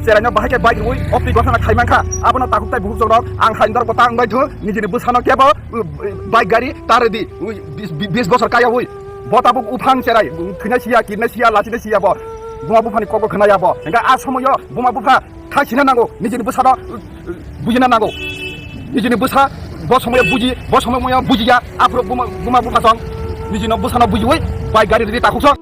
Seranya bahaya baik ui opti gosana khaimanka abona takuktai buhuk jorok ang haindar kota ang baithu nijini busano kebo baik gari taredi 20 bosor kaya ui botabuk uphang serai khina sia kirna sia lachina sia bo buma bufani koko khnaya bo enga asomoyo buma bufa khachina nango nijini busano bujina nango nijini busa bosomoyo bujiya afro buma bufa song nijini busano buji ui baik gari redi takukso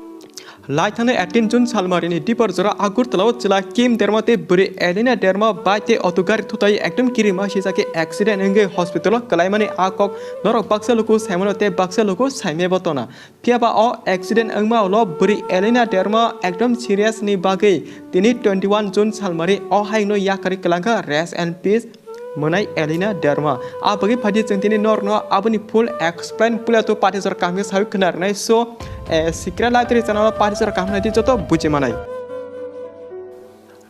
Laithane 18 June salmarini dipor jora Agartala jila Kim dermate buri Alina derma baite otogari thutai ekdom kirima sisake accident enge hospital kalaimani akok norok baksa luku saimonote baksa luku saime botona piaba o accident angma lo buri Alina derma ekdom serious ni bagai tini 21 June salmari o haino yakari kalangka rest and peace Menai Alina derma abagi phadi jengtini norno abani full explain pulato patisar kami sawi kenar nai so secret library channel patisar kami nai joto buji manai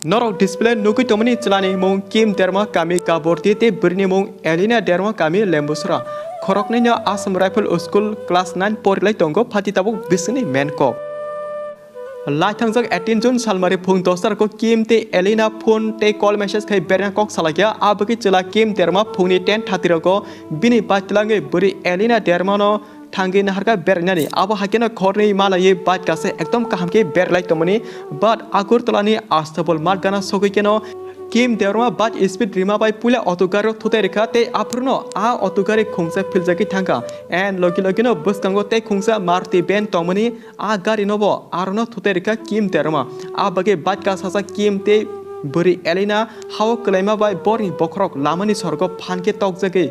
norok display nuki tomani chalani mong Kim derma kami kaborti te birni mong Alina derma kami lembusra khorok nai Assam Rifle School class 9 porilai tongo phati tabuk bisni menko Laithang 18 June salmari phung dostar ko Kim te Alina phone te call message khai berna kok salagya abaki chila Kim derma phungni 10 thatira ko bini batlange buri Alina derma no thangi naharka bernani abo hakena khorni malaye bat kase ekdom kaham ke berlai tomani but Agartala astabol margana sogikeno Kim derma bat speed Rima by pula autogar thuterika te apruno a autogari khungsa philjaki thanga and logi no bus kango te khungsa marti ben tomani a gari nobo arno thuterika Kim derma a bage bat ka sasa Kim te buri Alina how claima by boring bokrok lamani sorgo phanke tokjage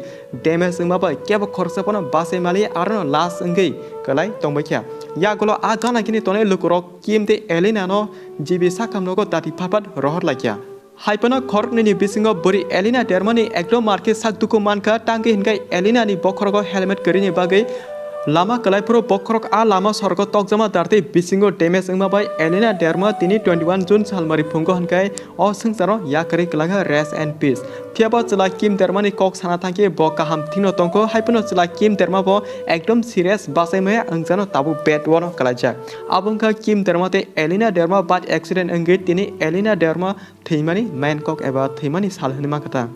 damage ma by keba khorsa pona base mali arno las ngai kalai tongbaikya ya golo a gana kini tone lukurok Kim te Alina no jibi sakam nogo dati phapat rohor lakya Haipana khork ni bisingo buri Alina dermani ekdom market sakduku manka tangge hingai Alina ni bokhrogo helmet karini bagai lama kalaipuro bokrok a lama sorgo tokjama darte bisingo damage angma by Alina derma tini 21 June salmari phungo hankai o sungsaro yakari kalanga rest and peace phiaba chila Kim dermani kok sana thangke bo kaham thino tongko haipano chila Kim derma bo ekdom serious basaimaya angjano tabu bad wono kalajak abungka Kim derma te Alina derma bat accident ange tini Alina derma Thwimani main kok eba Thwimani salhani makata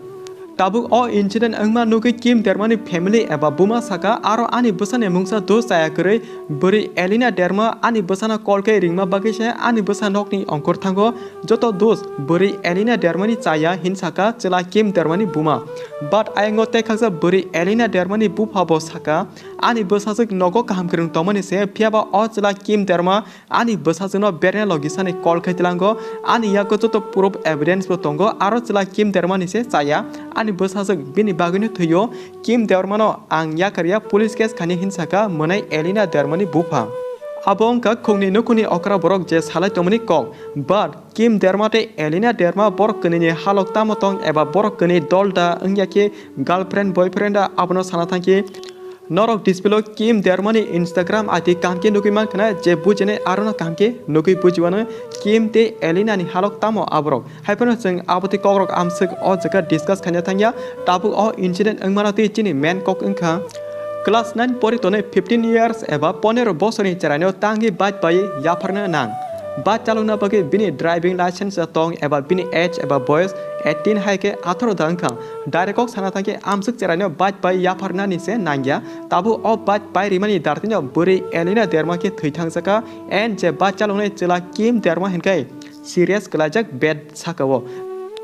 Tabuk o incident angma nuki Kim dermani family eba buma saka aro ani busane mungsa dos saya kere buri Alina derma ani busana kolke ringma bagise ani busan nokni ongkor thango joto dos buri Alina dermani Chaya hinsaka chila Kim dermani buma but ayango te khaksa buri Alina dermani bufa bo saka ani busasuk nogo kaham kerung tomani se phiaba o chila Kim derma ani busasukno berne logisane kol khaitilango ani yako joto proof evidence bo tongo aro chila Kim dermani se Chaya ani busasuk bini bagini thuyo Kim dermano ang yakariya police case khani hinsaka monai Alina dermani bufa abongka khungni nukuni okra borok je salai tomani kok but Kim derma te Alina derma borok kini ni halok tamotong eba borok kini dolda angyake girlfriend boyfriend da abono sana thangki Norok display Kim dermani Instagram ati kamke nukiman kana je bujene arona kamke nuki bujiwana Kim te Alina ni halok tamo abrok haipano jeng aboti kokrok amsuk o jaga discuss khanya thangya tabu o incident angmana te chini man kok angkha class 9 poritone 15 years eba 15 bosoni charano tangi bat pai yafarna nang bat chalona bage bini driving license tong eba bini age eba boys 18 haike 18 dangkha direct ok sana thangke amsuk charano bat pai yafarna ni se nangya tabu o bat pai rimani dartino buri Alina derma ke thaitangjaka and je bat chalone chila Kim derma hinkai serious kalajak bad sakawo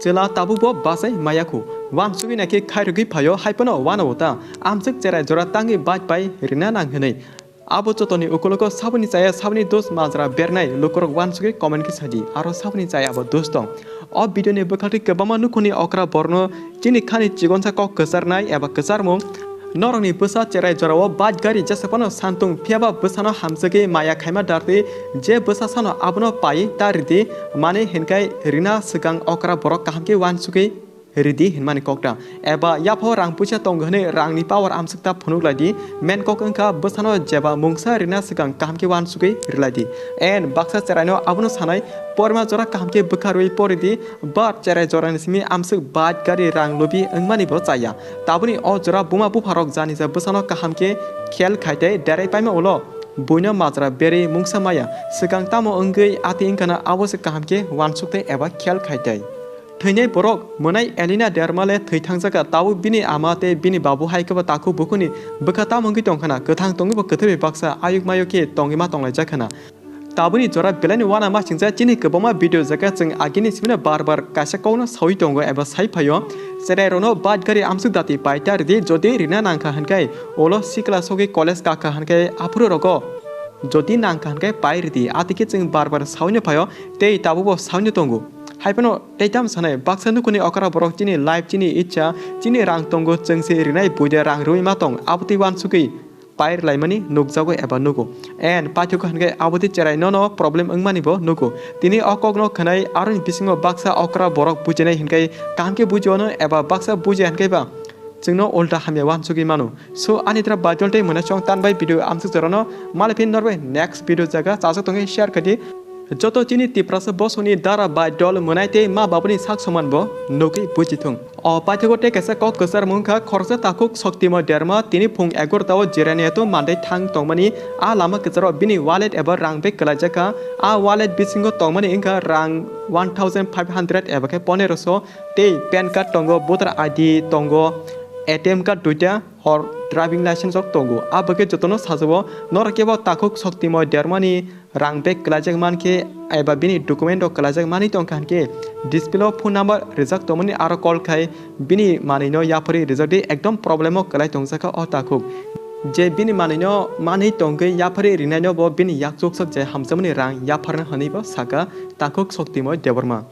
chila tabu bo basai mayaku wan sugi nake khairugi phayo haipano wana wota amsuk chera jora tangi bat pai rina nanghnei abo chotoni ukoloko sabuni chaya sabuni dos majra bernai lukorok wan sugi comment ki sadi aro sabuni chaya abo dos tong o video ni bakhati kebama nukuni okra borno chini khani chigonsa kok kesarnai eba kesarmung noroni busa cherai jorawo bat gari jasapano santung phiaba busano hamsage maya khaima darte je busa sano abno pai taridi mane henkai rina sigang okra borok kahamke wan sugi Ridi hinmani kokta eba yapho rang pucha tonghane rang ni power amsukta phunuk ladi men kok angka busano jeba mungsa rina sigang kahamke wan sugi riladi and baksa cherano abno sanai porma jora kahamke bukharui poridi bat cherai jora nismi amsuk bat gari rang lobi angmani bo chaya tabuni o jora buma bu pharok jani ja busano kahamke khel khaite darai paima ulo Buina matra beri mungsa maya sekang tamo Ungwi ati ingkana awase kaham ke wansukte eba khel khaitai. Thwinai borok monai Alina dermale thwithangjaga tabu bini amate bini babu haikaba taku bukuni bukata mongki tongkhana kothang tongibo kothebe baksa ayuk mayoke tongima tonglaijakana. Tabuni jora belani wana ma chingja chini kobama video jaka chung agini simina barbar kaisa kono sawi tongo eba sai phayo serai rono bad gari amsuk dati paitar di jodi rina nangkha hankai olo sikla sogi college kaka hankai apuro rogo jodi nangkha hankai pairdi atike chung barbar sawne phayo tei tabubo sawne tongo haipano teitam sanai baksa nukuni okara borok chini live chini icha chini rang tongo chungse rinai puja rang ruima tong abuti wan suki pair laimani nukjago eba nugo and pathoko hangai abuti cherai no problem ungmani bo nugo tini okogno khanai aron bisingo baksa okra borok bujinai hinkai kamke bujono eba baksa buje hankai ba jingno ulta hamya wan sugi manu so anitra bajolte mona chong tanbai video amsu jorono malapin norway next video jaga chasok tongi share kadi joto chini tiprasa bosoni dara ba dol monaite ma babuni sak soman bo noki bujitung o pathoko te kasa kok kasar mungkha khorsa takuk shoktima derma tini phung egor tawo jirani to mandai thang tongmani a lama kacharo bini wallet ever rang be kalajaka a wallet bisingo tongmani ingka rang 1500 eba ke poneroso te pan card tongo voter id tongo ATM card duita or driving license ok tongo abake jotono sajabo norakeba takuk shoktimo dermani rang bek kalajak manke eba bini document ok kalajak mani tongkan ke display phone number reject tomani aro call khai bini manino yapari reject de ekdom problem ok kalai tongsaka o takuk je bini manino mani tongke yapari rinano bo bini yakchok sak je hamsamani rang yaparna hani bo saka takuk shoktimo Debbarma